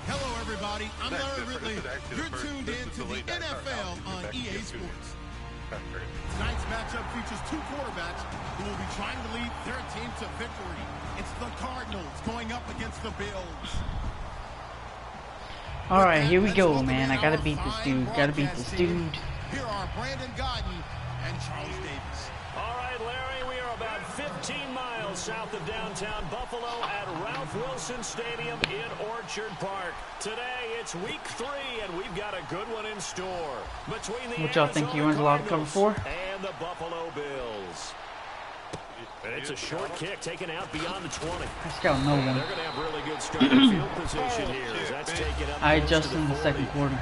Hello, everybody. I'm Larry Ridley. You're tuned in to the NFL on EA Sports. Tonight's matchup features two quarterbacks who will be trying to lead their team to victory. It's the Cardinals going up against the Bills. All right, here we go, man. I gotta beat this dude. Gotta beat this dude. Here are Brandon Godden and Charles Davis. All right, Larry, we are about 15 miles south of downtown Buffalo at Ralph Wilson Stadium in Orchard Park. Today, it's week 3, and we've got a good one in store. Between the What y'all think he runs a lot of cover for? And the Buffalo Bills. And it's a short kick taken out beyond the 20. I scout no one. They're going to have really good starting field position here. As that's taken up I adjust in the second quarter.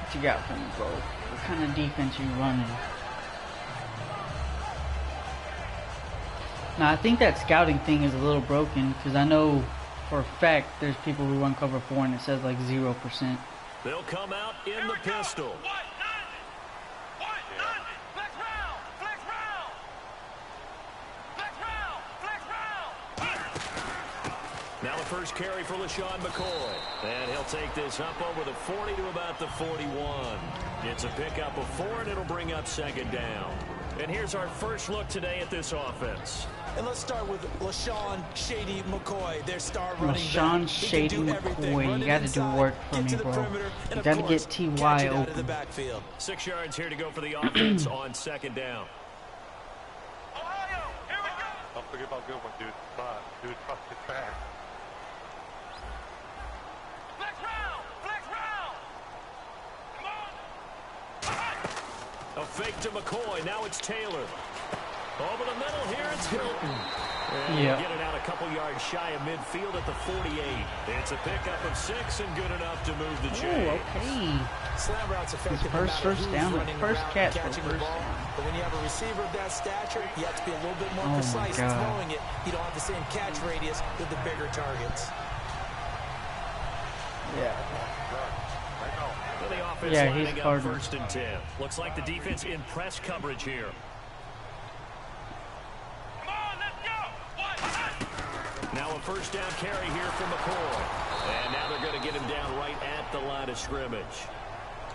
What you got for me, bro? What kind of defense you running? Now, I think that scouting thing is a little broken because I know for a fact there's people who run cover 4 and it says like 0%. They'll come out in the pistol. Now the first carry for LaShawn McCoy. And he'll take this up over the 40 to about the 41. It's a pickup of 4, and it'll bring up second down. And here's our first look today at this offense. And let's start with LaShawn Shady McCoy, their star running back. LaShawn Shady McCoy, you got to do work for me, bro. You got to get T.Y. open. 6 yards here to go for the offense on second down. Don't forget about good one, dude. Dude, trust his back. A fake to McCoy. Now it's Taylor. Over the middle here, it's Hilton. And yeah. Get it out a couple yards shy of midfield at the 48. It's a pickup of 6 and good enough to move the chain. Oh, okay. Slam routes effective. First down, the first catch for first down. But when you have a receiver of that stature, you have to be a little bit more precise in throwing it. You don't have the same catch radius with the bigger targets. Yeah. The offense lining up first and 10. Looks like the defense in press coverage here. Come on, let's go. Now a first down carry here from McCoy. And now they're going to get him down right at the line of scrimmage.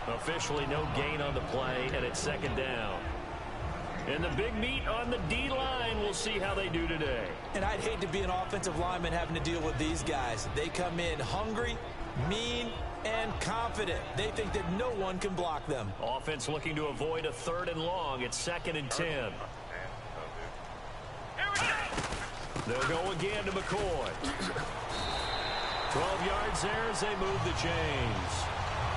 Officially no gain on the play, and it's second down. And the big meat on the D-line, we'll see how they do today. And I'd hate to be an offensive lineman having to deal with these guys. They come in hungry, mean, and confident. They think that no one can block them. Offense looking to avoid a 3rd and long. It's 2nd and 10. They'll go again to McCoy. 12 yards there as they move the chains.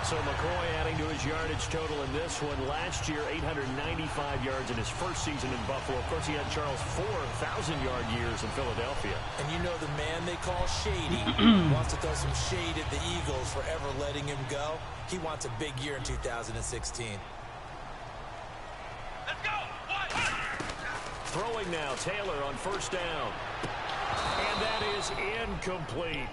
So McCoy adding to his yardage total in this one. Last year, 895 yards in his first season in Buffalo. Of course, he had Charles 4,000-yard years in Philadelphia. And you know the man they call Shady wants to throw some shade at the Eagles for ever letting him go. He wants a big year in 2016. Let's go. Throwing now, Taylor on first down. And that is incomplete.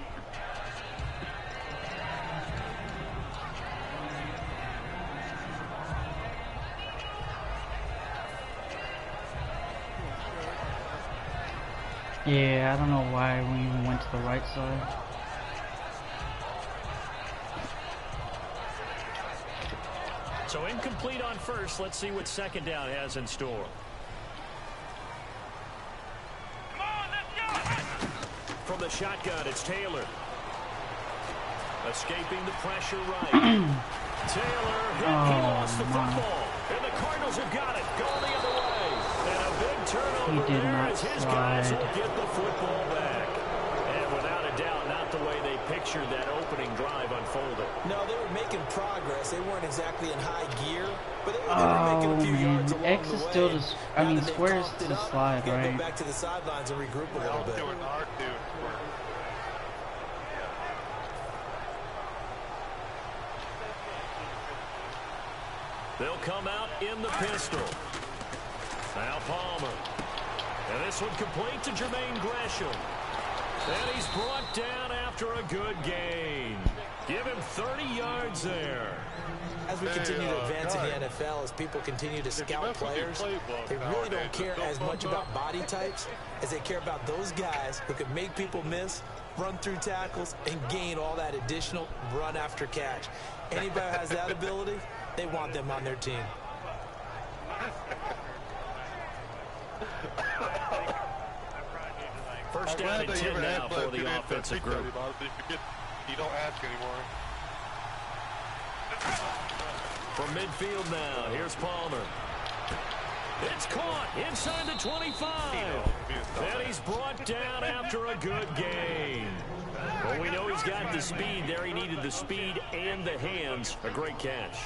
Yeah, I don't know why we even went to the right side. So incomplete on first. Let's see what second down has in store. Come on, let's go. From the shotgun, it's Taylor. Escaping the pressure right. Taylor, he lost the football. And the Cardinals have got it. Going the other way. And a big turnover there as his guys will get the football back. And without a doubt, not the way they pictured that opening drive unfolding. No, they were making progress. They weren't exactly in high gear, but they were making a few yards along X the is way. still to, I mean, square is to slide, right? Go back to the sidelines and regroup a little bit. They'll come out in the pistol. Now Palmer. And this one complete to Jermaine Gresham. And he's brought down after a good gain. Give him 30 yards there. As we continue to advance in the NFL, as people continue to scout players, they really don't care as much about body types as they care about those guys who can make people miss, run through tackles, and gain all that additional run after catch. Anybody who has that ability, they want them on their team. First down and 10 now for the offensive group. You don't ask anymore. From midfield now, here's Palmer. It's caught inside the 25. And he's brought down after a good gain. Well, we know he's got the speed there. He needed the speed and the hands. A great catch.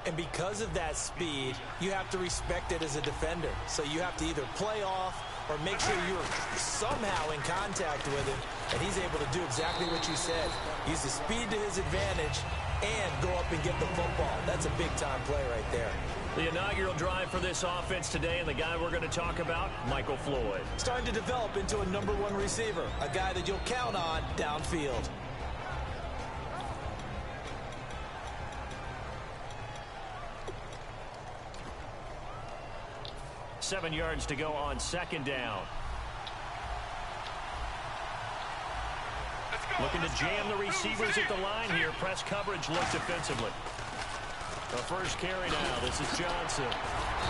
And because of that speed, you have to respect it as a defender. So you have to either play off or make sure you're somehow in contact with him, and he's able to do exactly what you said. Use the speed to his advantage and go up and get the football. That's a big-time play right there. The inaugural drive for this offense today, and the guy we're going to talk about, Michael Floyd. Starting to develop into a #1 receiver, a guy that you'll count on downfield. Seven yards to go on second down. Looking to jam the receivers at the line here. Press coverage look defensively. The first carry now. This is Johnson.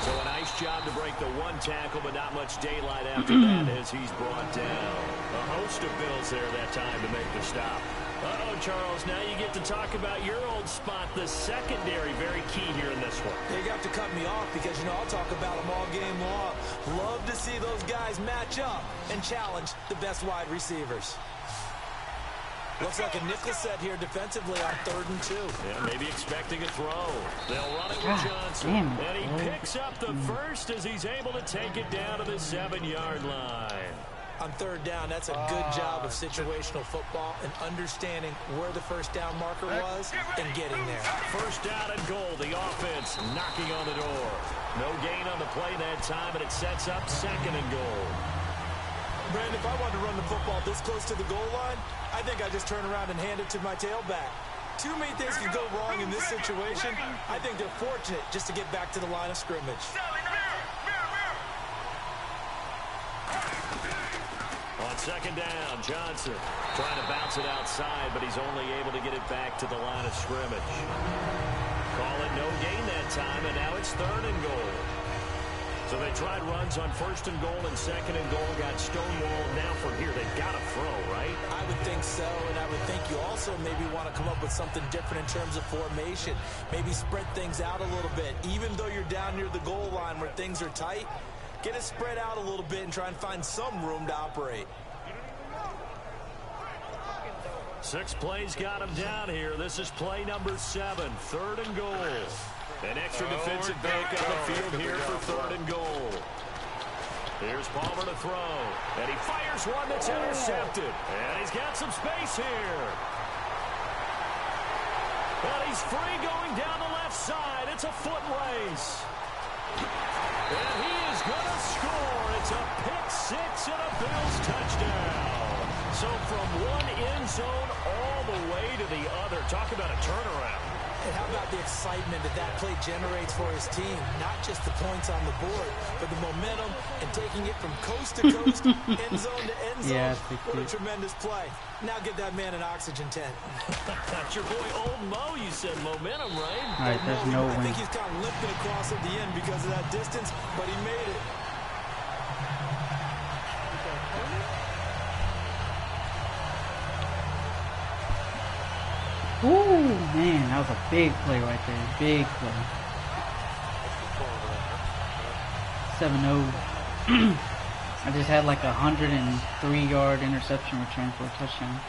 So a nice job to break the one tackle, but not much daylight after that as he's brought down. A host of Bills there that time to make the stop. Uh-oh, Charles, now you get to talk about your old spot, the secondary, very key here in this one. You got to cut me off because, you know, I'll talk about them all game long. Love to see those guys match up and challenge the best wide receivers. Looks like a nickel set here defensively on 3rd and 2. Yeah, maybe expecting a throw. They'll run it with Johnson. And he picks up the first as he's able to take it down to the 7-yard line. On 3rd down, that's a good job of situational football and understanding where the first down marker was and getting there. First down and goal, the offense knocking on the door. No gain on the play that time, and it sets up 2nd and goal. Brandon, if I wanted to run the football this close to the goal line, I think I just turn around and hand it to my tailback. Too many things can go wrong in this situation. I think they're fortunate just to get back to the line of scrimmage. On 2nd down, Johnson trying to bounce it outside, but he's only able to get it back to the line of scrimmage. Call it no gain that time, and now it's 3rd and goal. So they tried runs on 1st and goal and 2nd and goal, got stonewalled. Now from here, they've got to throw, right? I would think so, and I would think you also maybe want to come up with something different in terms of formation. Maybe spread things out a little bit. Even though you're down near the goal line where things are tight, get it spread out a little bit and try and find some room to operate. 6 plays got him down here. This is play number 7, 3rd and goal. An extra defensive break on the field here for 3rd and goal. Here's Palmer to throw. And he fires one that's intercepted. And he's got some space here. And he's free going down the left side. It's a foot race. And he is going to score. It's a pick 6 and a Bills touchdown. So from one end zone all the way to the other. Talk about a turnaround. And how about the excitement that play generates for his team? Not just the points on the board, but the momentum and taking it from coast to coast, end zone to end zone. Yeah, what a tremendous play. Now give that man an oxygen tent. That's your boy Old Mo. You said momentum, right? All right, there's no I way. think he's kind of limping across at the end because of that distance, but he made it. Ooh, man, that was a big play right there. Big play. 7-0. I just had like 103-yard interception return for a touchdown.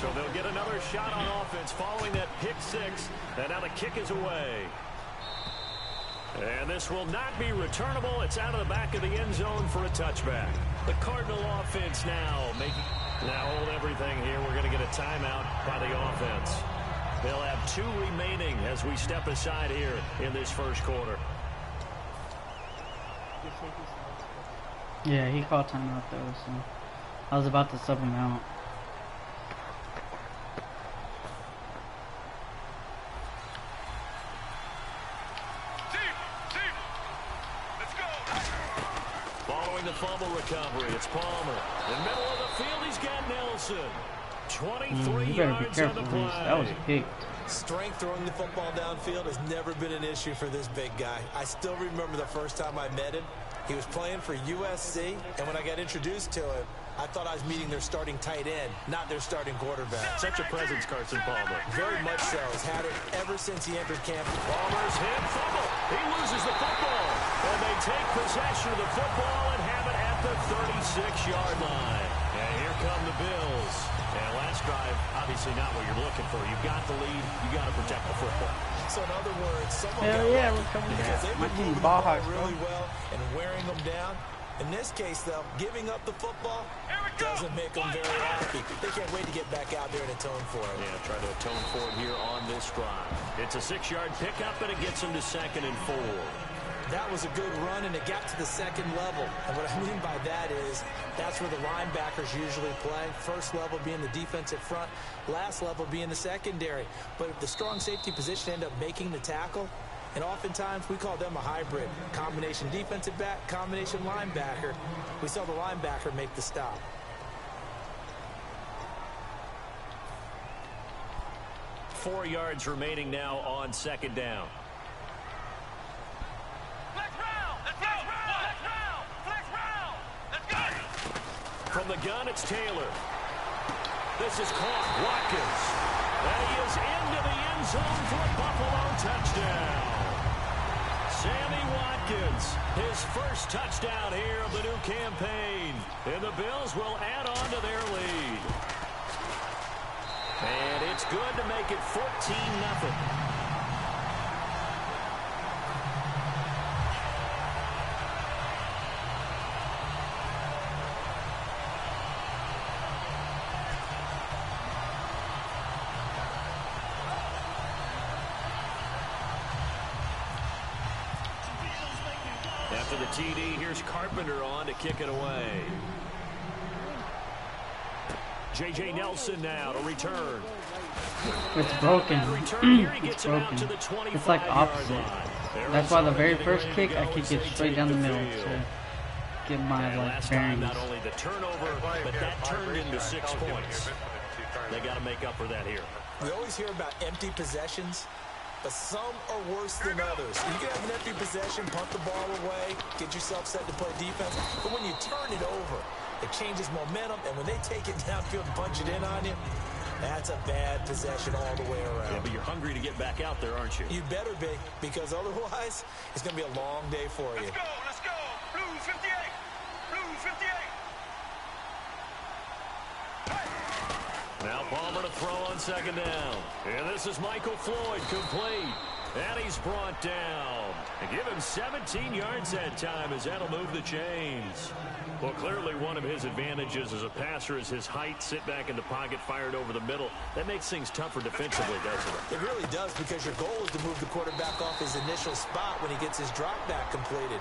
So they'll get another shot on offense following that pick six. And now the kick is away. And this will not be returnable. It's out of the back of the end zone for a touchback. The Cardinal offense now hold everything here. We're going to get a timeout by the offense. They'll have 2 remaining as we step aside here in this first quarter. Yeah, he called timeout though, so I was about to sub him out. Following the fumble recovery, it's Palmer. In the middle of the field, he's got Nelson. 23 you better be yards careful on the of play. this. That was a pick. Strength throwing the football downfield has never been an issue for this big guy. I still remember the first time I met him. He was playing for USC, and when I got introduced to him, I thought I was meeting their starting tight end, not their starting quarterback. Such a presence, Carson Palmer. Very much so. Has had it ever since he entered camp. Palmer's hit, fumble. He loses the football. And they take possession of the football and have it at the 36-yard line. And here come the Bills. And last drive, obviously not what you're looking for. You've got the lead. You've got to protect the football. So in other words, someone Hell got yeah, lucky we're coming because down. they My were team moving the ball ball hawks, bro. really well and wearing them down. In this case, though, giving up the football doesn't make them very happy. They can't wait to get back out there and atone for it. Yeah, try to atone for it here on this drive. It's a 6-yard pickup, and it gets them to 2nd and 4. That was a good run, and it got to the second level. And what I mean by that is that's where the linebackers usually play. First level being the defensive front, last level being the secondary. But if the strong safety position end up making the tackle, and oftentimes we call them a hybrid. Combination defensive back, combination linebacker. We saw the linebacker make the stop. Four yards remaining now on 2nd down. From the gun, it's Taylor. This is caught. Watkins. And he is into the end zone for a Buffalo touchdown. Sammy Watkins, his first touchdown here of the new campaign. And the Bills will add on to their lead. And it's good to make it 14-0. After the TD, here's Carpenter on to kick it away. J.J. Nelson now to return. It's broken. It's broken. It's like opposite. That's why the very first kick, I kick it straight down the middle to get my like bearings. Not only the turnover, but that turned into 6 points. They got to make up for that here. We always hear about empty possessions, but some are worse than others. You can have an empty possession, punt the ball away, get yourself set to play defense. But when you turn it over, it changes momentum. And when they take it downfield and punch it in on you, that's a bad possession all the way around. Yeah, but you're hungry to get back out there, aren't you? You better be, because otherwise, it's going to be a long day for you. Let's go, let's go. Blues 58. Blues 58. Now Palmer to throw on 2nd down. And this is Michael Floyd, complete. And he's brought down. And give him 17 yards that time, as that'll move the chains. Well, clearly one of his advantages as a passer is his height. Sit back in the pocket, fired over the middle. That makes things tougher defensively, doesn't it? It really does, because your goal is to move the quarterback off his initial spot when he gets his drop back completed.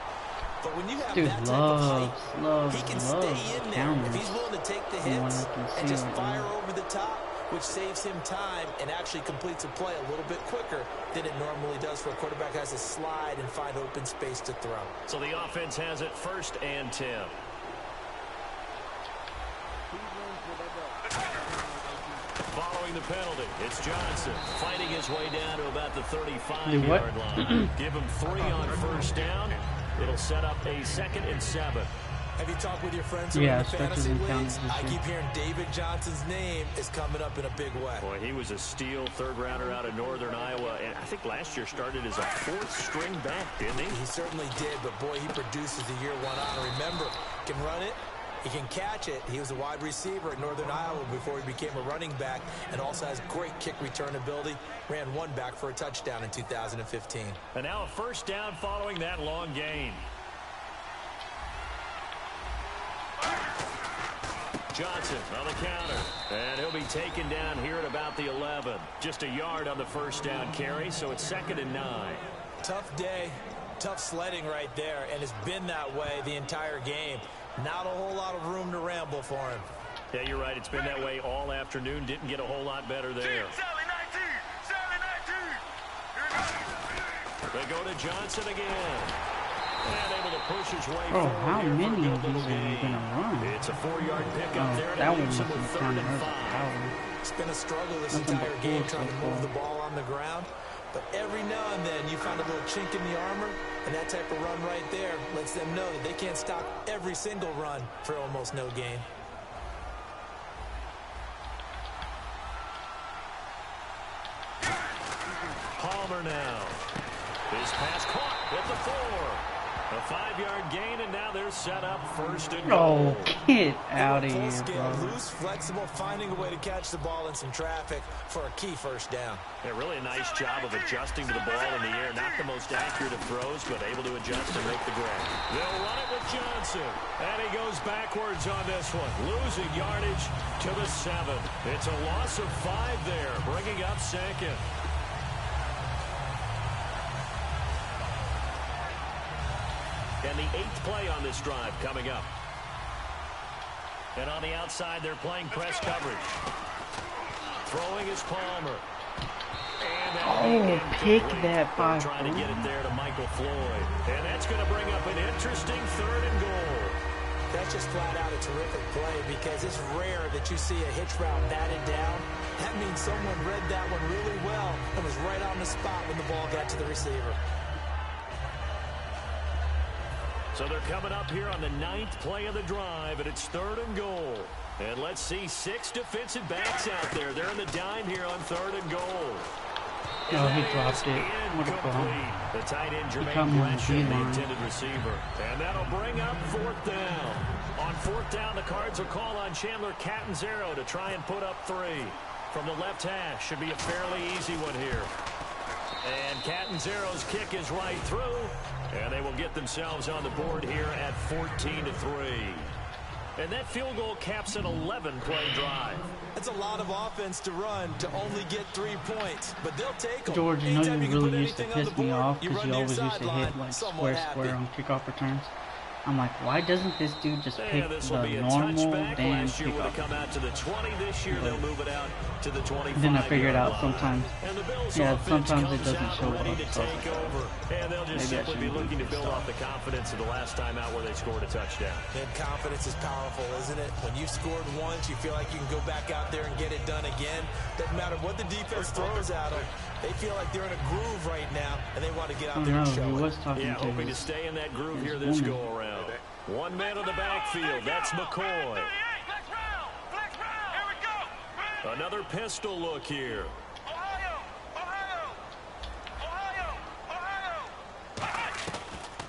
But when you have that type of height, he can stay in there. If he's willing to take the hits and just fire over the top, which saves him time and actually completes a play a little bit quicker than it normally does for a quarterback who has to slide and find open space to throw. So the offense has it 1st and 10. Following the penalty, it's Johnson fighting his way down to about the 35-yard line. Give him 3 on 1st down. It'll set up a 2nd and 7. Have you talked with your friends in the fantasy leagues? I keep hearing David Johnson's name is coming up in a big way. Boy, he was a steal third-rounder out of Northern Iowa, and I think last year started as a fourth-string back, didn't he? He certainly did, but boy, he produces the year one honor. Remember, he can run it, he can catch it. He was a wide receiver at Northern Iowa before he became a running back, and also has great kick return ability. Ran one back for a touchdown in 2015. And now a first down following that long gain. Johnson on the counter, and he'll be taken down here at about the 11. Just a yard on the first down carry, so it's 2nd and 9. Tough day, tough sledding right there, and it's been that way the entire game. Not a whole lot of room to ramble for him. Yeah, you're right. It's been that way all afternoon. Didn't get a whole lot better there. They go to Johnson again. And able to push his way forward. How many of these are you going to run? It's a 4-yard pickup there. That one wasn't kind of hurt. It's been a struggle this entire game trying to move the ball on the ground. But every now and then you find a little chink in the armor, and that type of run right there lets them know that they can't stop every single run for almost no gain. Palmer now. His pass caught at the 4. A 5-yard gain, and now they're set up 1st and goal. Oh, get out of here, bro. Loose, flexible, finding a way to catch the ball in some traffic for a key first down. Yeah, really a nice job of adjusting to the ball in the air. Not the most accurate of throws, but able to adjust and make the grab. They'll run it with Johnson. And he goes backwards on this one. Losing yardage to the 7. It's a loss of 5 there, bringing up 2nd. And the 8th play on this drive coming up. And on the outside, they're playing press coverage. Throwing is Palmer. And pick that by trying to get it there to Michael Floyd. And that's going to bring up an interesting 3rd and goal. That's just flat out a terrific play because it's rare that you see a hitch route batted down. That means someone read that one really well and was right on the spot when the ball got to the receiver. So they're coming up here on the 9th play of the drive, and it's 3rd and goal. And let's see 6 defensive backs out there. They're in the dime here on 3rd and goal. Oh, he dropped it. What a ball. The tight end, Jermaine Gresham, the intended receiver. And that'll bring up 4th down. On 4th down, the Cards will call on Chandler Catanzaro to try and put up 3. From the left hash, should be a fairly easy one here. And Catanzaro's kick is right through. And they will get themselves on the board here at 14-3. And that field goal caps an 11-play drive. That's a lot of offense to run to only get 3 points. But they'll take them. George, you know you really used to piss me off because you always used to hit like square on kickoff returns. I'm like, why doesn't this dude just pick the normal damn kickoff? Come out to the 20 this year, they'll move it out to the 25. Then I figured out sometimes. Yeah, sometimes it doesn't show up. So and they'll just simply be looking to build off the confidence of the last time out where they scored a touchdown. And confidence is powerful, isn't it? When you've scored once, you feel like you can go back out there and get it done again. Doesn't matter what the defense throws at them. They feel like they're in a groove right now, and they want to get out there and show it. Yeah, hoping to stay in that groove here this go-around. 1 man in the backfield. That's McCoy. Another pistol look here.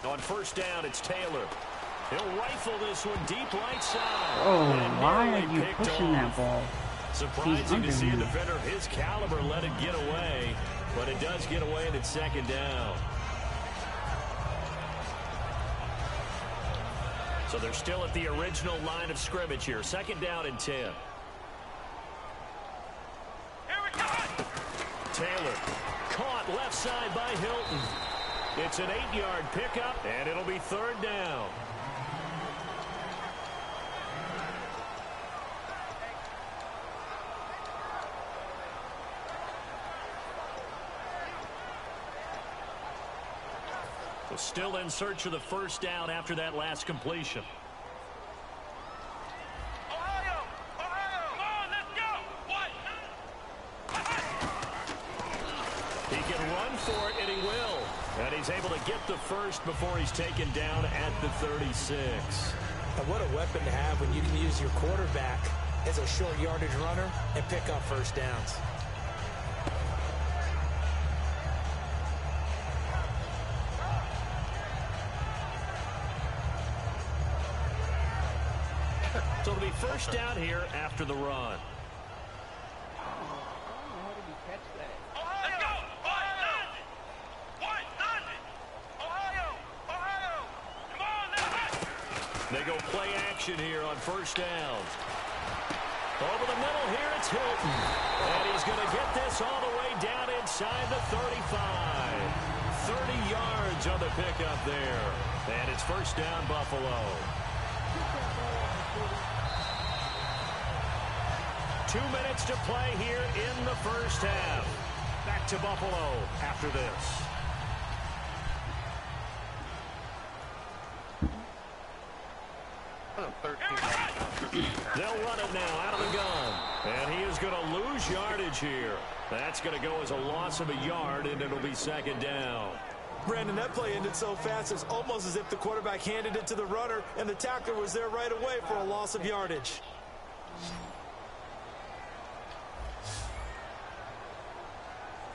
On 1st down, it's Taylor. He'll rifle this one deep right side. Oh, why are you pushing that ball? Surprising to see a defender of his caliber let it get away, but it does get away and it's 2nd down. So they're still at the original line of scrimmage here. 2nd down and 10. Taylor caught left side by Hilton. It's an 8-yard pickup, and it'll be 3rd down. So still in search of the 1st down after that last completion. He can run for it, and he will. And he's able to get the 1st before he's taken down at the 36. And what a weapon to have when you can use your quarterback as a short yardage runner and pick up first downs. So it'll be first down here after the run. They go play action here on first down. Over the middle here, it's Hilton. And he's going to get this all the way down inside the 35. 30 yards on the pickup there. And it's first down, Buffalo. 2 minutes to play here in the first half. Back to Buffalo after this. They'll run it now out of the gun. And he is going to lose yardage here. That's going to go as a loss of a yard, and it'll be second down. Brandon, that play ended so fast, it's almost as if the quarterback handed it to the runner, and the tackler was there right away for a loss of yardage.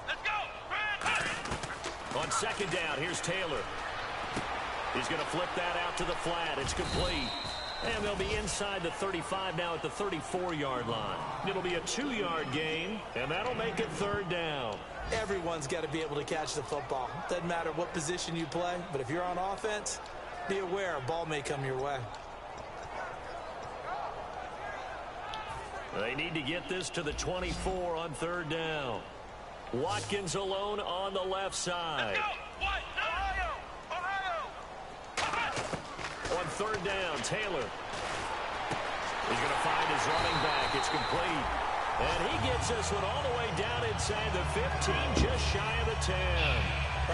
Let's go! On second down, here's Taylor. He's going to flip that out to the flat. It's complete. And they'll be inside the 35 now at the 34-yard line. It'll be a 2-yard gain, and that'll make it third down. Everyone's got to be able to catch the football. Doesn't matter what position you play, but if you're on offense, be aware a ball may come your way. They need to get this to the 24 on third down. Watkins alone on the left side. Let's go! What? On third down, Taylor. He's going to find his running back. It's complete. And he gets this one all the way down inside the 15, just shy of the 10.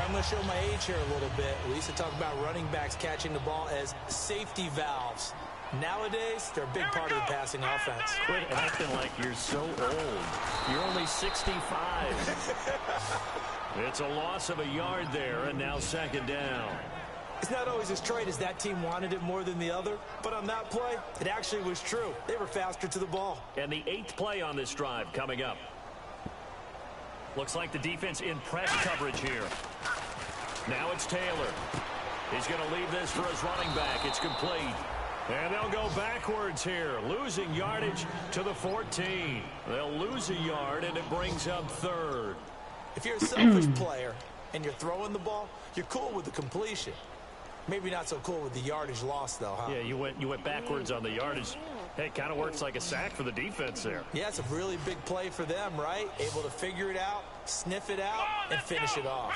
I'm going to show my age here a little bit. We used to talk about running backs catching the ball as safety valves. Nowadays, they're a big part of the passing offense. Quit acting like you're so old. You're only 65. It's a loss of a yard there, and now second down. It's not always as straight as that team wanted it more than the other, but on that play, it actually was true. They were faster to the ball. And the 8th play on this drive coming up. Looks like the defense in press coverage here. Now it's Taylor. He's going to leave this for his running back. It's complete. And they'll go backwards here, losing yardage to the 14. They'll lose a yard, and it brings up third. If you're a selfish player and you're throwing the ball, you're cool with the completion. Maybe not so cool with the yardage loss, though, huh? Yeah, you went backwards on the yardage. Hey, it kind of works like a sack for the defense there. Yeah, it's a really big play for them, right? Able to figure it out, sniff it out, and finish it off.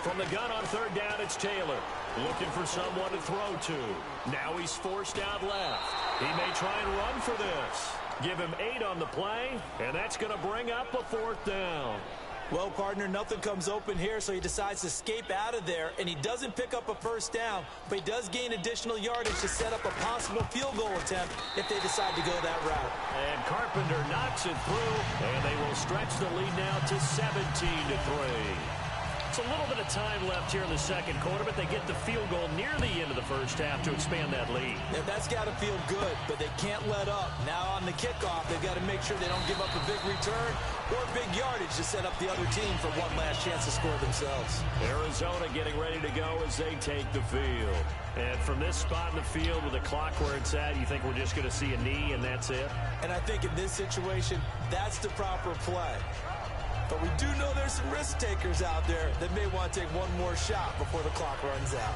From the gun on third down, it's Taylor. Looking for someone to throw to. Now he's forced out left. He may try and run for this. Give him 8 on the play, and that's going to bring up a fourth down. Well, partner, nothing comes open here, so he decides to escape out of there, and he doesn't pick up a first down, but he does gain additional yardage to set up a possible field goal attempt if they decide to go that route. And Carpenter knocks it through, and they will stretch the lead now to 17-3. It's a little bit of time left here in the second quarter, but they get the field goal near the end of the first half to expand that lead. Now, that's got to feel good, but they can't let up. Now on the kickoff, they've got to make sure they don't give up a big return or big yardage to set up the other team for one last chance to score themselves. Arizona getting ready to go as they take the field. And from this spot in the field with the clock where it's at, you think we're just going to see a knee and that's it? And I think in this situation, that's the proper play. But we do know there's some risk takers out there that may want to take one more shot before the clock runs out.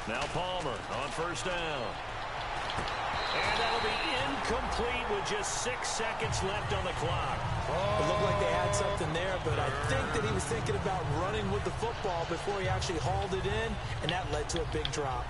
Now Palmer on first down. And that'll be incomplete with just 6 seconds left on the clock. It looked like they had something there, but I think that he was thinking about running with the football before he actually hauled it in, and that led to a big drop.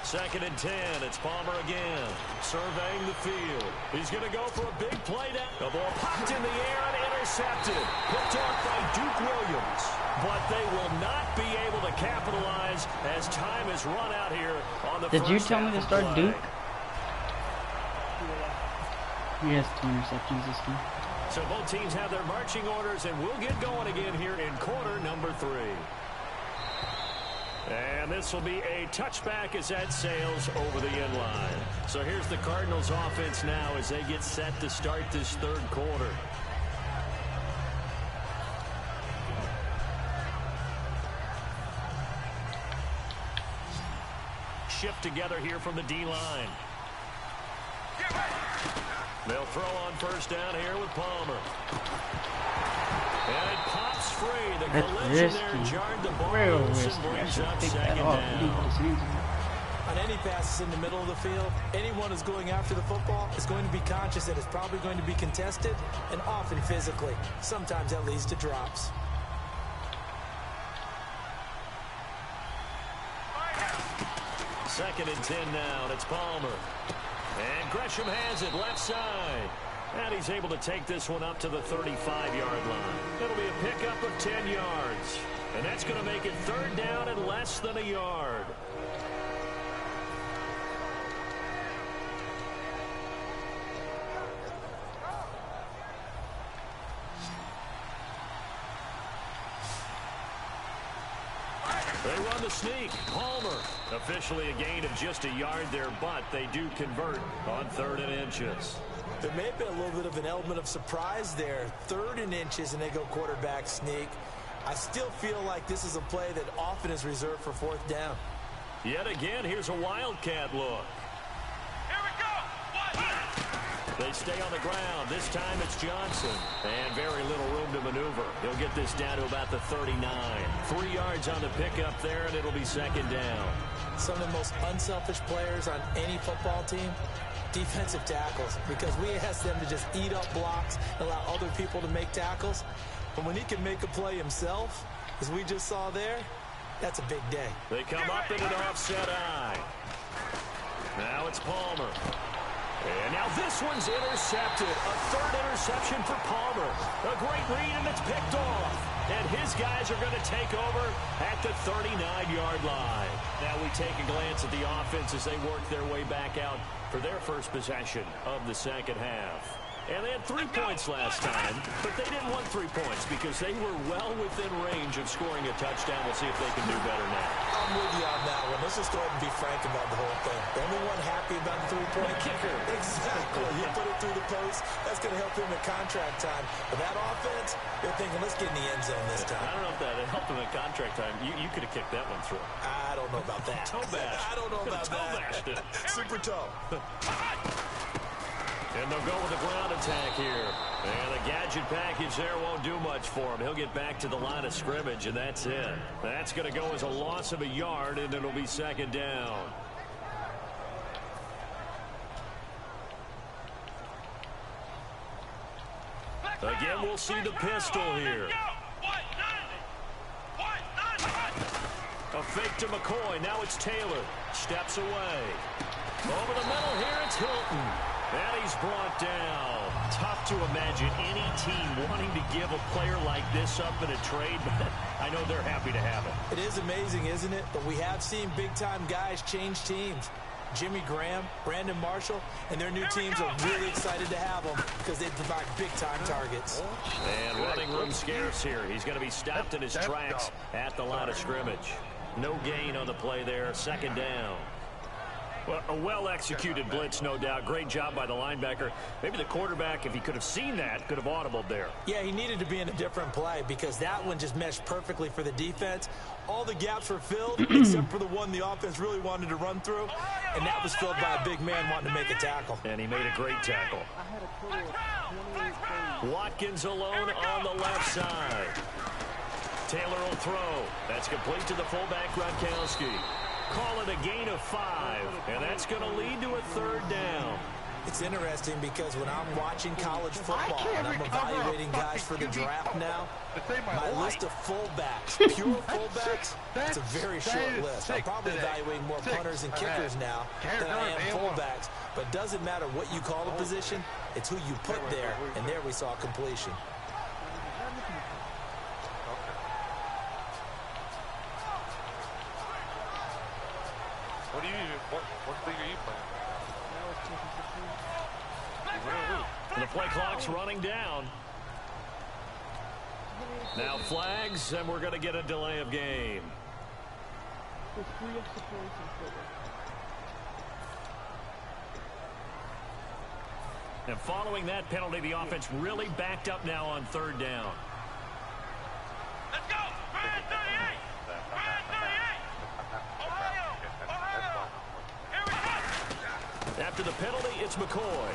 Second and 10. It's Palmer again, surveying the field. He's going to go for a big play down. The ball popped in the air and intercepted. Picked off by Duke Williams. but they will not be able to capitalize as time has run out here on the Did first you tell me to start play. Duke? He has 2 interceptions this game. So both teams have their marching orders, and we'll get going again here in quarter number 3. And this will be a touchback as that sails over the end line. So here's the Cardinals offense now as they get set to start this third quarter. Shift together here from the D-line. They'll throw on first down here with Palmer. And it pops free. The collision there jarred the ball loose and brings up second down. On any passes in the middle of the field, anyone who's going after the football is going to be conscious that it's probably going to be contested, and often physically. Sometimes that leads to drops. Second and 10 now, and it's Palmer. And Gresham has it left side. And he's able to take this one up to the 35-yard line. It'll be a pickup of 10 yards. And that's going to make it third down and less than a yard. They run the sneak. Palmer. Officially a gain of just a yard there, but they do convert on 3rd and inches. There may have been a little bit of an element of surprise there. 3rd and inches, and they go quarterback sneak. I still feel like this is a play that often is reserved for 4th down. Yet again, here's a wildcat look. Here we go. They stay on the ground. This time it's Johnson. And very little room to maneuver. He'll get this down to about the 39. 3 yards on the pickup there, and it'll be second down. Some of the most unselfish players on any football team, defensive tackles, because we ask them to just eat up blocks, allow other people to make tackles. But when he can make a play himself, as we just saw there, that's a big day. They come up in an offset eye. Now it's Palmer. And now this one's intercepted. A 3rd interception for Palmer. A great read, and it's picked off. And his guys are going to take over at the 39-yard line. Now we take a glance at the offense as they work their way back out for their first possession of the second half. And they had 3 points last time, but they didn't want 3 points because they were well within range of scoring a touchdown. We'll see if they can do better now. I'm with you on that one. Let's just go ahead and be frank about the whole thing. The only one happy about the 3-point kicker. Exactly. You put it through the post. That's going to help him at contract time. But that offense, they're thinking, let's get in the end zone this time. I don't know if that helped him at contract time. You could have kicked that one through. I don't know about that. Toe bash. I don't know about that. Super toe. And they'll go with a ground attack here. And the gadget package there won't do much for him. He'll get back to the line of scrimmage, and that's it. That's going to go as a loss of a yard, and it'll be second down. Again, we'll see the pistol here. A fake to McCoy. Now it's Taylor. Steps away. Over the middle here, it's Hilton. And he's brought down. Tough to imagine any team wanting to give a player like this up in a trade, but I know they're happy to have it. It is amazing, isn't it? But we have seen big-time guys change teams. Jimmy Graham, Brandon Marshall, and their new teams are really excited to have them because they provide big-time targets. And running room scarce here. He's going to be stopped in his tracks at the line of scrimmage. No gain on the play there. Second down. Well, a well-executed blitz, no doubt. Great job by the linebacker. Maybe the quarterback, if he could have seen that, could have audibled there. Yeah, he needed to be in a different play because that one just meshed perfectly for the defense. All the gaps were filled except for the one the offense really wanted to run through, and that was filled by a big man wanting to make a tackle. And he made a great tackle. Watkins alone on the left side. Taylor will throw. That's complete to the fullback, Gronkowski. Call it a gain of 5, and that's going to lead to a third down. It's interesting because when I'm watching college football and I'm evaluating guys for the draft now, my list of fullbacks, pure fullbacks, it's a very short list. I'm probably evaluating more punters and kickers now than I am fullbacks. But it doesn't matter what you call the position, it's who you put there, and there we saw completion. What thing are you playing? The play clock's running down. Now flags, and we're going to get a delay of game. And following that penalty, the offense really backed up now on third down. Let's go! Brand 38! Brand 38! Ohio! Ohio! Here we go! After the penalty, it's McCoy.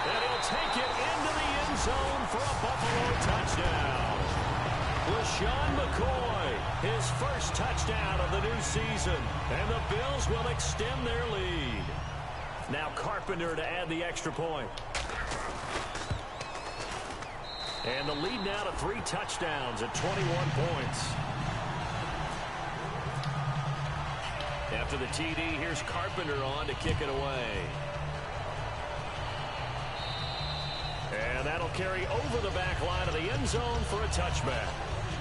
And he'll take it into the end zone for a Buffalo touchdown. LaShawn McCoy, his first touchdown of the new season. And the Bills will extend their lead. Now Carpenter to add the extra point. And the lead now to 3 touchdowns at 21 points. After the TD, here's Carpenter on to kick it away. And that'll carry over the back line of the end zone for a touchback.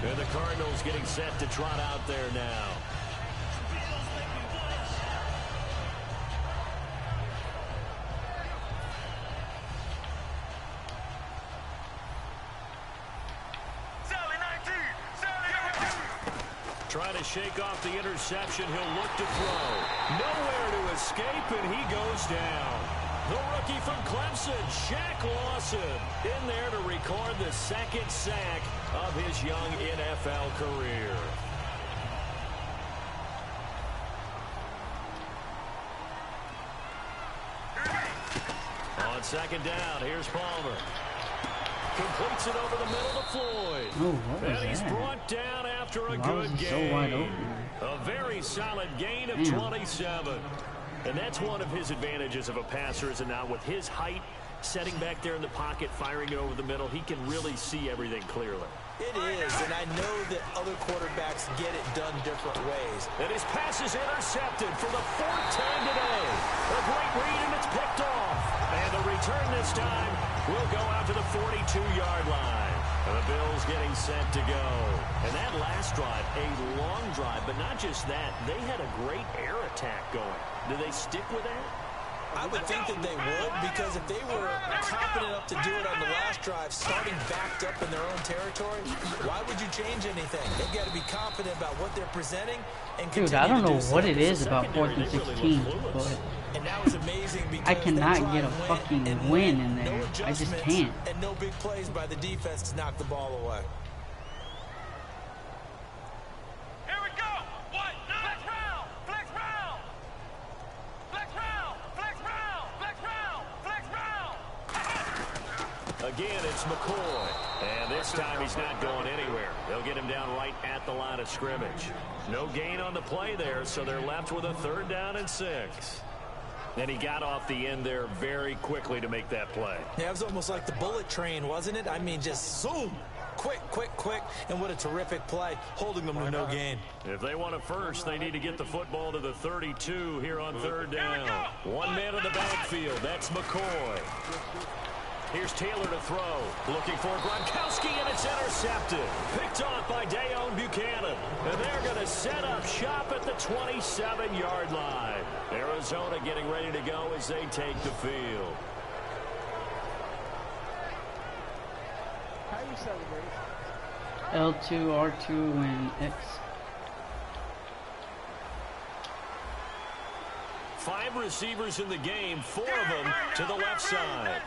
And the Cardinals getting set to trot out there now. Trying to shake off the interception. He'll look to throw. Nowhere to escape, and he goes down. The rookie from Clemson, Shaq Lawson, in there to record the second sack of his young NFL career. On second down, here's Palmer. Completes it over the middle to Floyd. Oh, and he's brought down after a good game. So wide open. A very solid gain of 27. And that's one of his advantages of a passer, is it not? With his height, setting back there in the pocket, firing it over the middle, he can really see everything clearly. It is, and I know that other quarterbacks get it done different ways. And his pass is intercepted for the 4th time today. A great read, and it's picked off. And the return this time will go out to the 42-yard line. And the Bills getting set to go. And that last drive, a long drive, but not just that. They had a great air attack going. Do they stick with that? I would think that they would, because if they were confident enough to do it on the last drive, starting backed up in their own territory, why would you change anything? They've got to be confident about what they're presenting and continue. Dude, I don't know to do what so. it is about 4th and 16, but and that was amazing because I cannot get a fucking win in there. No I just adjustments can't. And no big plays by the defense to knock the ball away. Here we go! What? Flex round! Flex round! Flex round! Flex round! Flex round! Flex round! Again, it's McCoy. And this time he's not going anywhere. They'll get him down right at the line of scrimmage. No gain on the play there, so they're left with a 3rd down and 6. And he got off the end there very quickly to make that play. Yeah, it was almost like the bullet train, wasn't it? I mean, just zoom. Quick, quick, quick. And what a terrific play, holding them to no gain. If they want it first, they need to get the football to the 32 here on 3rd down. One man in the backfield. That's McCoy. Here's Taylor to throw. Looking for Gronkowski, and it's intercepted. Picked off by Dayon Buchanan. And they're going to set up shop at the 27-yard line. Arizona getting ready to go as they take the field. How do you celebrate? L2, R2, and X. 5 receivers in the game, 4 of them to the left side.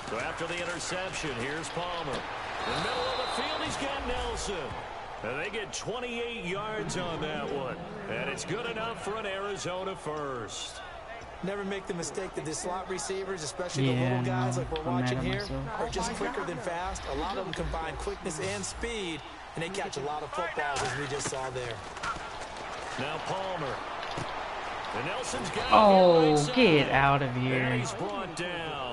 So after the interception, here's Palmer. In the middle of the field, he's got Nelson. And they get 28 yards on that one. And it's good enough for an Arizona first. Never make the mistake that the slot receivers, especially the little guys like we're watching here, are just quicker than fast. A lot of them combine quickness and speed, and they catch a lot of footballs, as we just saw there. Now Palmer. And Nelson's got Oh, get out of here. And he's brought down.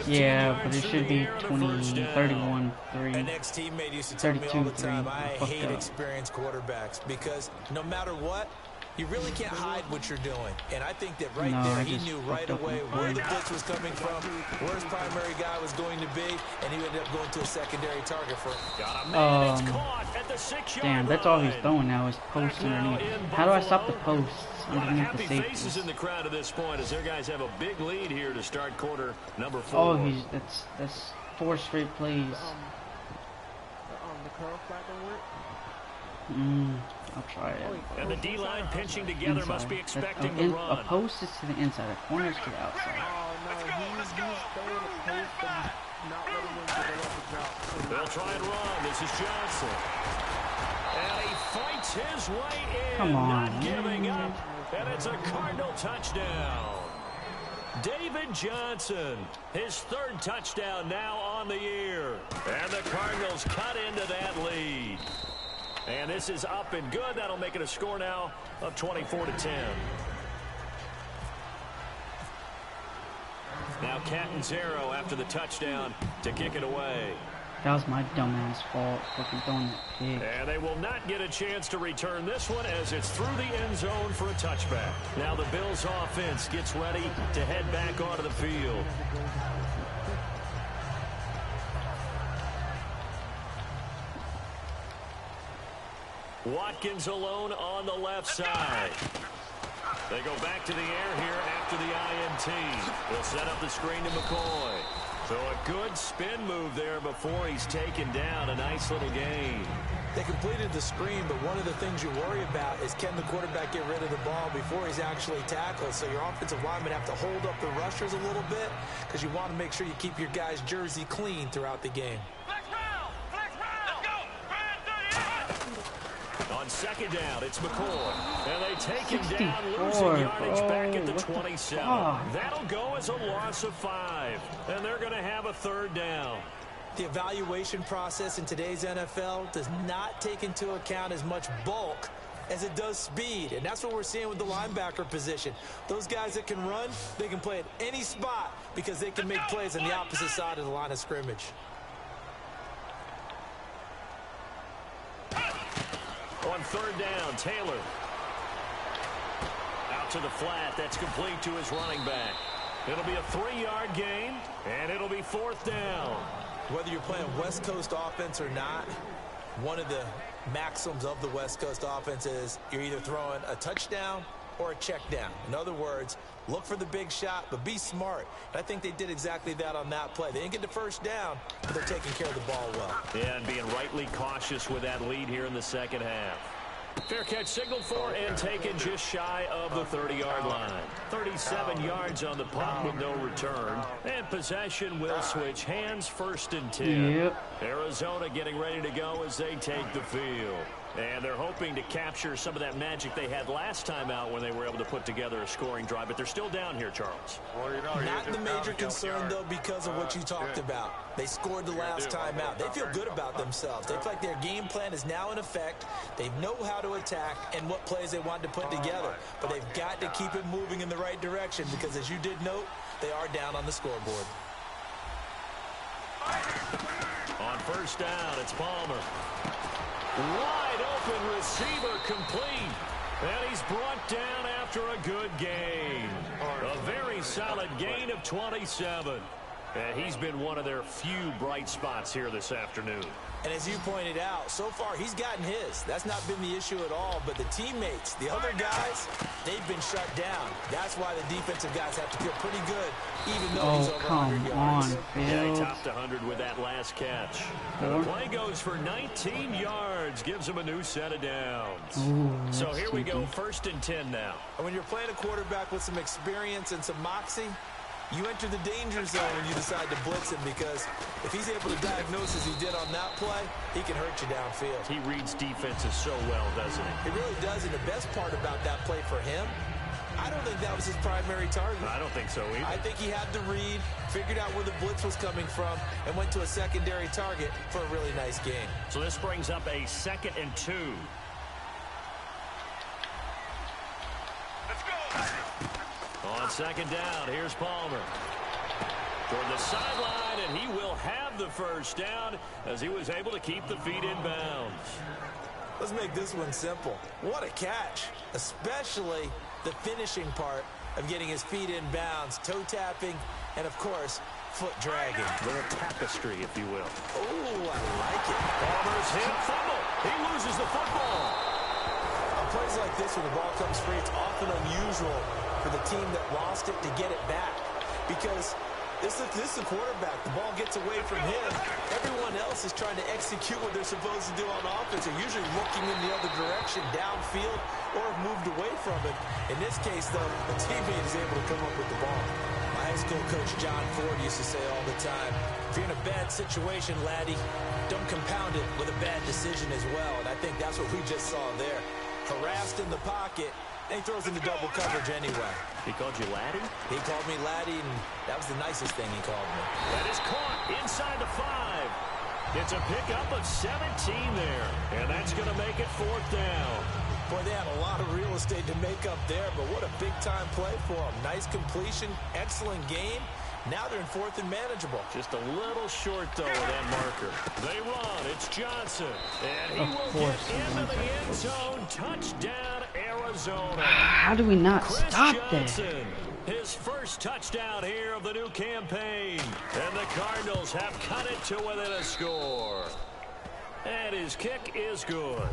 Yeah, but it should be 31-3. An ex-teammate used to tell me all the time, I hate experienced quarterbacks because no matter what, you really can't hide what you're doing. And I think that right there, he knew right away where the blitz was coming from, where his primary guy was going to be, and he ended up going to a secondary target for him. Damn, that's all he's throwing now is posts underneath. How do I stop the posts underneath the safety? Faces in the crowd at this point as their guys have a big lead here to start quarter number 4. Oh, that's 4 straight plays. The curl flag don't work? I'll try it. And the D-line pinching together must be expecting the run. A post is to the inside, a corner is to the outside. Oh, no, he's staying a post and not letting him develop the drop. They'll try and run. This is Johnson. And he fights his way in. Come on. Not giving up. And it's a Cardinal touchdown. David Johnson, his 3rd touchdown now on the year. And the Cardinals cut into that lead. And this is up and good. That'll make it a score now of 24-10. Now Catanzaro after the touchdown to kick it away. That was my dumbass fault, fucking throwing that pick. And they will not get a chance to return this one as it's through the end zone for a touchback. Now the Bills offense gets ready to head back onto the field. Watkins alone on the left side. They go back to the air here after the INT. They'll set up the screen to McCoy. So a good spin move there before he's taken down. A nice little gain. They completed the screen, but one of the things you worry about is can the quarterback get rid of the ball before he's actually tackled? So your offensive linemen have to hold up the rushers a little bit because you want to make sure you keep your guy's jersey clean throughout the game. On second down, it's McCoy. And they take him down, losing yardage back at the 27. That'll go as a loss of 5. And they're going to have a 3rd down. The evaluation process in today's NFL does not take into account as much bulk as it does speed. And that's what we're seeing with the linebacker position. Those guys that can run, they can play at any spot because they can make plays on the opposite side of the line of scrimmage. On 3rd down, Taylor. Out to the flat. That's complete to his running back. It'll be a 3-yard gain, and it'll be 4th down. Whether you're playing West Coast offense or not, one of the maxims of the West Coast offense is you're either throwing a touchdown or a check down. In other words, look for the big shot, but be smart. And I think they did exactly that on that play. They didn't get the 1st down, but they're taking care of the ball well. Yeah, and being rightly cautious with that lead here in the second half. Fair catch signaled for and taken just shy of the 30-yard line. 37 yards on the punt with no return. And possession will switch hands, 1st and 10. Yep. Arizona getting ready to go as they take the field. And they're hoping to capture some of that magic they had last time out when they were able to put together a scoring drive. But they're still down here, Charles. Well, you know, not the major concern, though, because of what you talked about. They scored the last time out. They feel good about themselves. They feel like their game plan is now in effect. They know how to attack and what plays they want to put together. But they've got to keep it moving in the right direction because, as you did note, they are down on the scoreboard. On 1st down, it's Palmer. Wide open receiver complete. And he's brought down after a good gain. A very solid gain of 27. And he's been one of their few bright spots here this afternoon. And as you pointed out, so far he's gotten his. That's not been the issue at all. But the teammates, the other guys, they've been shut down. That's why the defensive guys have to feel pretty good, even though he's over 100 yards. Yeah, he topped 100 with that last catch. The play goes for 19 yards, gives him a new set of downs. So here we go, 1st and 10 now. And when you're playing a quarterback with some experience and some moxie, you enter the danger zone when you decide to blitz him because if he's able to diagnose as he did on that play, he can hurt you downfield. He reads defenses so well, doesn't he? He really does, and the best part about that play for him, I don't think that was his primary target. I don't think so either. I think he had to read, figured out where the blitz was coming from, and went to a secondary target for a really nice game. So this brings up a 2nd and 2. Let's go! On 2nd down, here's Palmer. Toward the sideline, and he will have the 1st down as he was able to keep the feet in bounds. Let's make this one simple. What a catch, especially the finishing part of getting his feet in bounds, toe tapping, and of course, foot dragging. A little tapestry, if you will. Oh, I like it. Palmer's hit, fumble. He loses the football. On plays like this, when the ball comes free, it's often unusual for the team that lost it to get it back, because this is the quarterback. The ball gets away from him. Everyone else is trying to execute what they're supposed to do on offense. They're usually looking in the other direction, downfield, or have moved away from it. In this case, though, the teammate is able to come up with the ball. My high school coach, John Ford, used to say all the time, if you're in a bad situation, laddie, don't compound it with a bad decision as well. And I think that's what we just saw there. Harassed in the pocket, and he throws into double coverage anyway. He called you laddie? He called me laddie, and that was the nicest thing he called me. That is caught inside the 5. It's a pickup of 17 there, and that's going to make it 4th down. Boy, they had a lot of real estate to make up there, but what a big-time play for them. Nice completion, excellent game. Now they're in 4th and manageable. Just a little short, though, of that marker. They run. It's Johnson. And he will get into the end zone. Touchdown, Arizona. How do we not stop that? His first touchdown here of the new campaign. And the Cardinals have cut it to within a score. And his kick is good.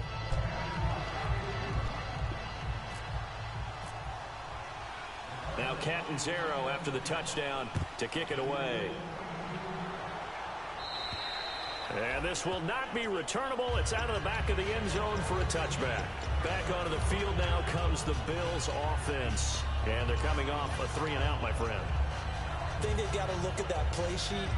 Now Catanzaro after the touchdown to kick it away. And this will not be returnable. It's out of the back of the end zone for a touchback. Back onto the field now comes the Bills offense. And they're coming off a 3-and-out, my friend. I think they've got to look at that play sheet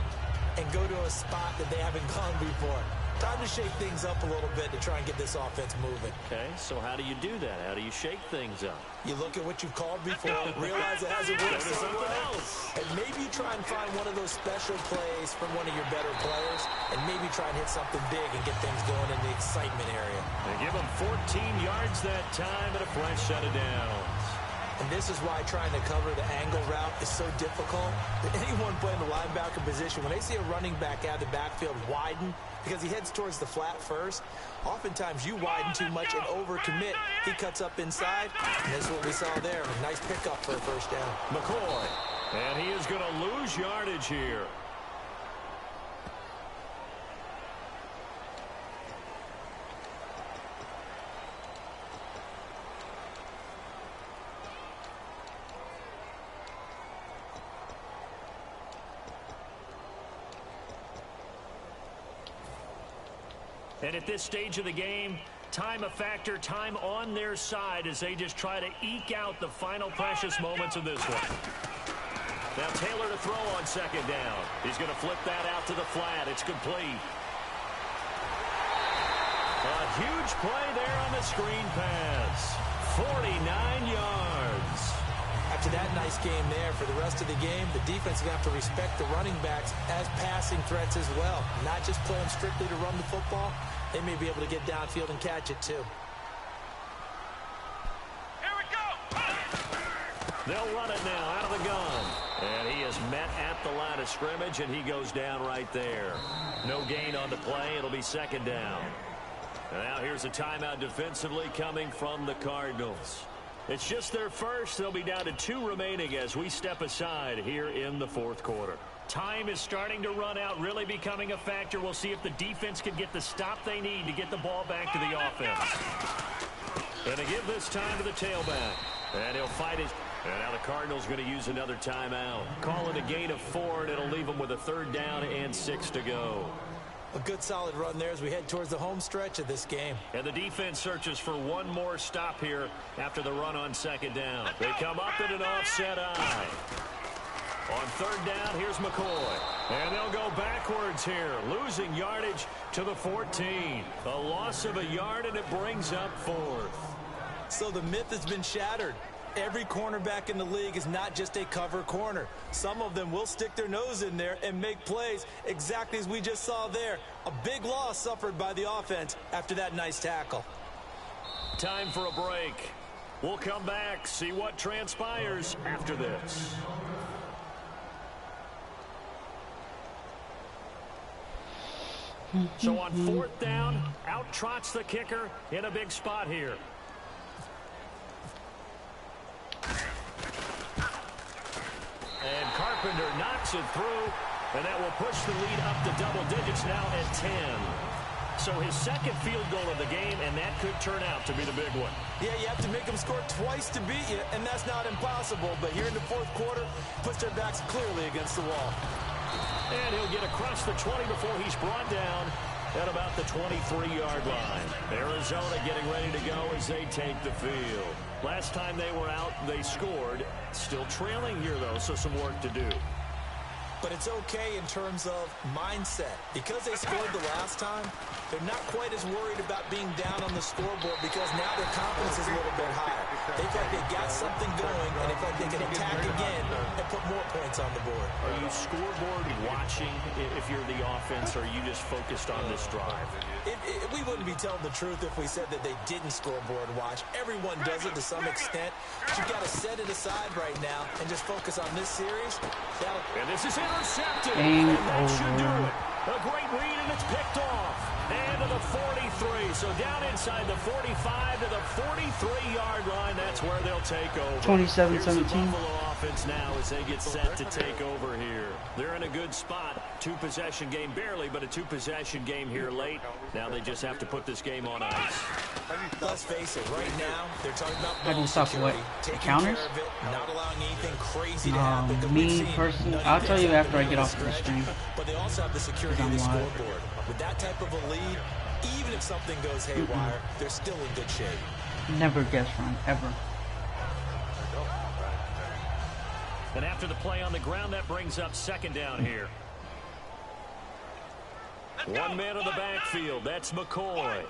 and go to a spot that they haven't gone before. Time to shake things up a little bit to try and get this offense moving. Okay, so how do you do that? How do you shake things up? You look at what you've called before, realize it hasn't worked so well, and maybe you try and find one of those special plays from one of your better players, and maybe try and hit something big and get things going in the excitement area. They give them 14 yards that time and a fresh set of downs. And this is why trying to cover the angle route is so difficult. Anyone playing the linebacker position, when they see a running back out of the backfield widen, because he heads towards the flat first, oftentimes you widen too much and overcommit. He cuts up inside, and this is what we saw there. A nice pickup for a first down. McCoy, and he is going to lose yardage here. And at this stage of the game, time a factor, time on their side as they just try to eke out the final precious moments of this one. Now Taylor to throw on 2nd down. He's going to flip that out to the flat. It's complete. A huge play there on the screen pass. 49 yards. After that nice game there, for the rest of the game, the defense is going to have to respect the running backs as passing threats as well. Not just play them strictly to run the football. They may be able to get downfield and catch it, too. Here we go! They'll run it now out of the gun. And he is met at the line of scrimmage, and he goes down right there. No gain on the play. It'll be 2nd down. And now here's a timeout defensively coming from the Cardinals. It's just their first. They'll be down to 2 remaining as we step aside here in the 4th quarter. Time is starting to run out, really becoming a factor. We'll see if the defense can get the stop they need to get the ball back to the offense. And to give this time to the tailback. And he'll fight it. And now the Cardinals going to use another timeout. Call it a gain of 4, and it'll leave them with a 3rd down and 6 to go. A good solid run there as we head towards the home stretch of this game. And the defense searches for one more stop here after the run on 2nd down. They come up in an offset eye. On 3rd down, here's McCoy. And they'll go backwards here, losing yardage to the 14. A loss of a yard, and it brings up 4th. So the myth has been shattered. Every cornerback in the league is not just a cover corner. Some of them will stick their nose in there and make plays exactly as we just saw there. A big loss suffered by the offense after that nice tackle. Time for a break. We'll come back, see what transpires after this. So on 4th down, out trots the kicker in a big spot here. And Carpenter knocks it through, and that will push the lead up to double digits now at 10. So his second field goal of the game, and that could turn out to be the big one. Yeah, you have to make them score twice to beat you, and that's not impossible. But here in the 4th quarter, puts their backs clearly against the wall. And he'll get across the 20 before he's brought down at about the 23-yard line. Arizona getting ready to go as they take the field. Last time they were out, they scored. Still trailing here, though, so some work to do. But it's okay in terms of mindset. Because they scored the last time, they're not quite as worried about being down on the scoreboard because now their confidence is a little bit higher. They feel like they got something going, and they feel like they can attack again and put more points on the board. Are you scoreboard watching if you're the offense, or are you just focused on this drive? We wouldn't be telling the truth if we said that they didn't scoreboard watch. Everyone does it to some extent. But you've got to set it aside right now and just focus on this series. And this is intercepted. Game and that over. should do it. A great read, and it's picked off. And to the 43. So down inside the 45 to the 43-yard line. That's where they'll take over. 27-17. Here's the Buffalo offense now as they get set to take over here. They're in a good spot. 2-possession game barely, but a 2-possession game here late. Now they just have to put this game on ice. Let's face it, right now, they're talking about How do you stop what? taking Counters? care of it, not allowing anything crazy to happen. 'cause we've Me seen personally, nutty I'll tell you things after I happen get in off the stretch, stream. But they also have the security of I'm the live. scoreboard. With that type of a lead, even if something goes haywire, they're still in good shape. Never guess wrong, ever. And after the play on the ground, that brings up 2nd down here. One man in the backfield. That's McCoy.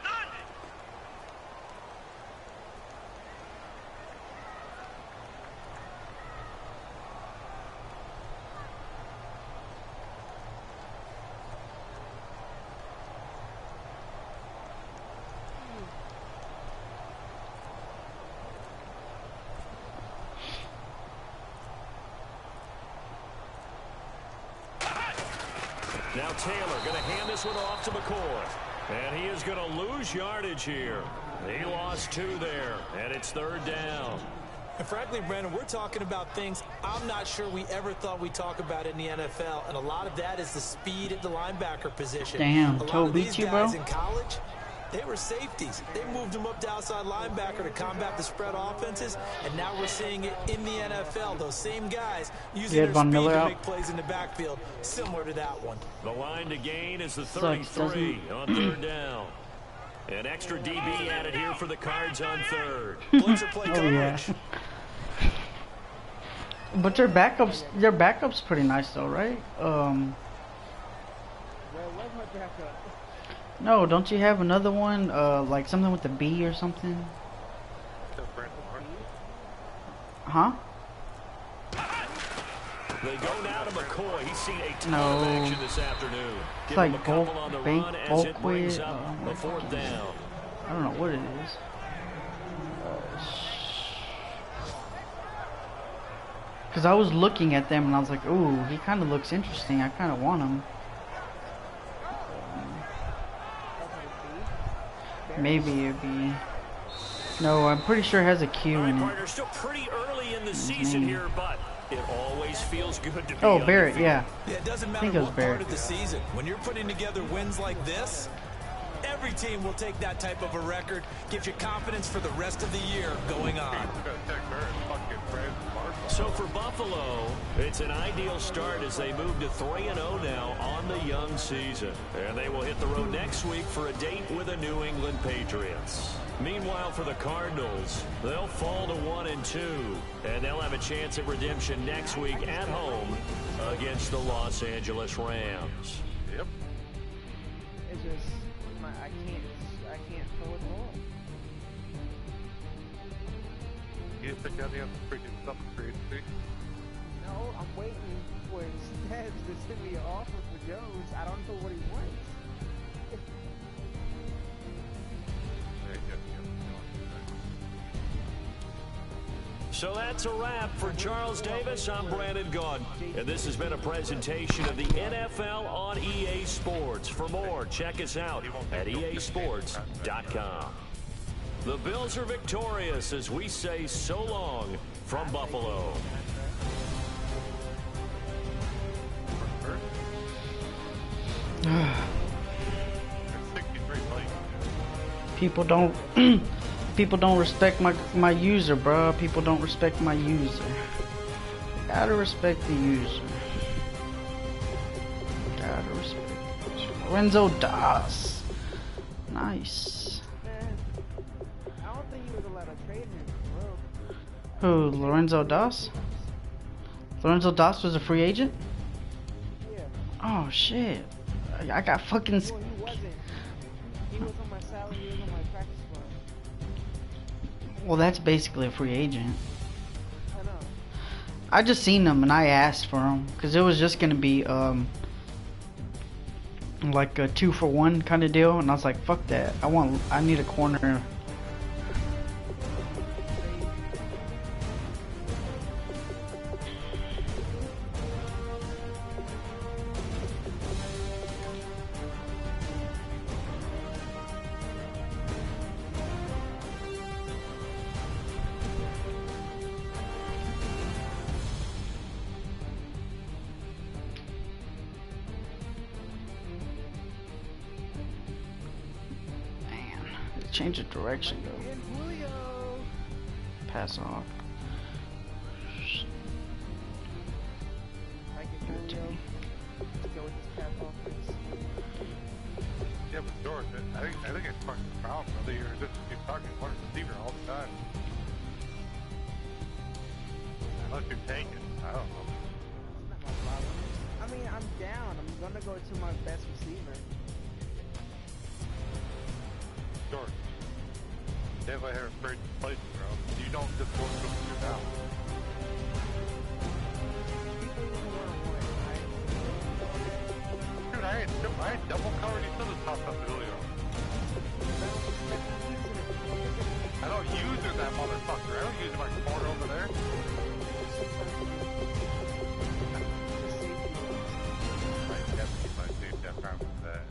Now Taylor going to hand this one off to McCoy. And he is going to lose yardage here. He lost 2 there, and it's 3rd down. And frankly, Brandon, we're talking about things I'm not sure we ever thought we'd talk about in the NFL, and a lot of that is the speed at the linebacker position. Damn, a lot Toe of these beat you, guys bro? in college, they were safeties. They moved them up to outside linebacker to combat the spread offenses, and now we're seeing it in the NFL. Those same guys using their speed to make plays in the backfield, similar to that one. The line to gain is the Sucks, 33 on 3rd down. An extra DB added here for the Cards on 3rd. Blitzer play coverage. Yeah. But their backup's pretty nice though, right? No, don't you have another one? Like something with the B or something? Huh? They go now to McCoy. He's seen a ton No. of action this afternoon. It's Give like him a couple bulk, on the bank, run as bulk it brings with, up a 4th down. I don't know what it is. Because I was looking at them and I was like, ooh, he kind of looks interesting. I kind of want him. Maybe it'd be... No, I'm pretty sure it has a Q in it. Partner, still pretty early in the season here, but it always feels good to be Oh, Barrett, undefeated. yeah. Yeah, it doesn't I matter think it was what Barrett. part of the season. When you're putting together wins like this, every team will take that type of a record, gives you confidence for the rest of the year going on. So for Buffalo, it's an ideal start as they move to 3-0 now on the young season. And they will hit the road next week for a date with the New England Patriots. Meanwhile, for the Cardinals, they'll fall to 1-2, and they'll have a chance at redemption next week at home against the Los Angeles Rams. Yep. It's just, I can't throw it all. You just think any of the freaking stuff crazy? No, I'm waiting for Stebz to send me an offer for Jones. I don't know what he wants. So that's a wrap for Charles Davis. I'm Brandon Gaudin, and this has been a presentation of the NFL on EA Sports. For more, check us out at easports.com. The Bills are victorious as we say so long from Buffalo. People don't respect my user, bro. People don't respect my user. Gotta respect the user. Gotta respect Lorenzo Das. Nice. I don't think he was allowed to trade him, bro. Who, Lorenzo Das? Lorenzo Das was a free agent? Yeah. Oh shit. I got fucking... Well, he wasn't. He was on my salary, he was on my practice squad. Well, that's basically a free agent. I know. I just seen him and I asked for him because it was just gonna be like a 2-for-1 kind of deal, and I was like, fuck that. I need a corner. Change of direction though. Pass off. Yeah, but George, I think it's fucking a problem, brother. You're just keep talking one receiver all the time. Unless you're tanking, I don't know. I mean, I'm down. I'm gonna go to my best receiver. George, if I have a first place, bro, you don't just go to your down. Dude, I had double covered. You still just tossed up Julio. I don't use it, that motherfucker. I don't use my corner over there. I definitely my safety. I found that.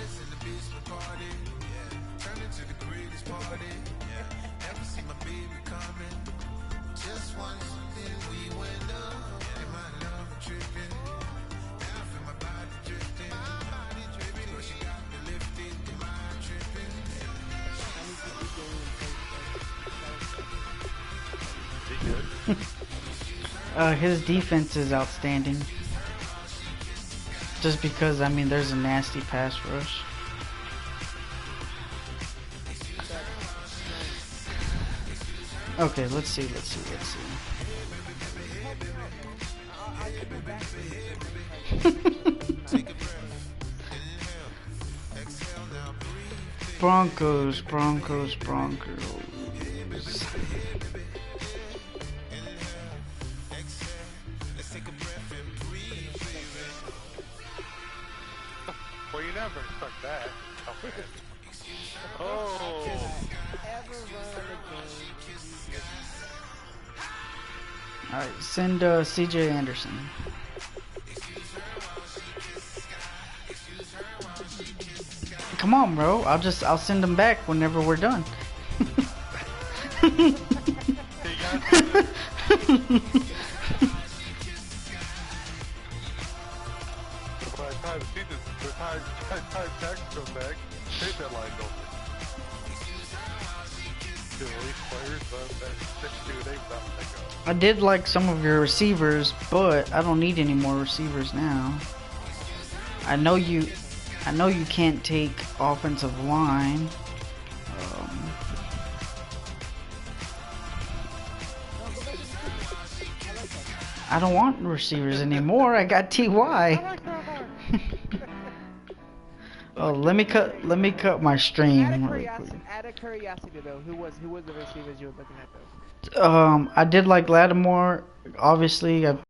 It's in the basement party. His defense is outstanding. Just because, I mean, there's a nasty pass rush. Okay, let's see. Broncos. Well, you never expect that. Oh. Alright, send CJ Anderson. Come on, bro. I'll send him back whenever we're done. I did like some of your receivers, but I don't need any more receivers now. I know you can't take offensive line. I don't want receivers anymore. I got TY. Oh, let me cut my stream. Out of curiosity though, who was the receivers you were looking at though? I did like Lattimore. Obviously, I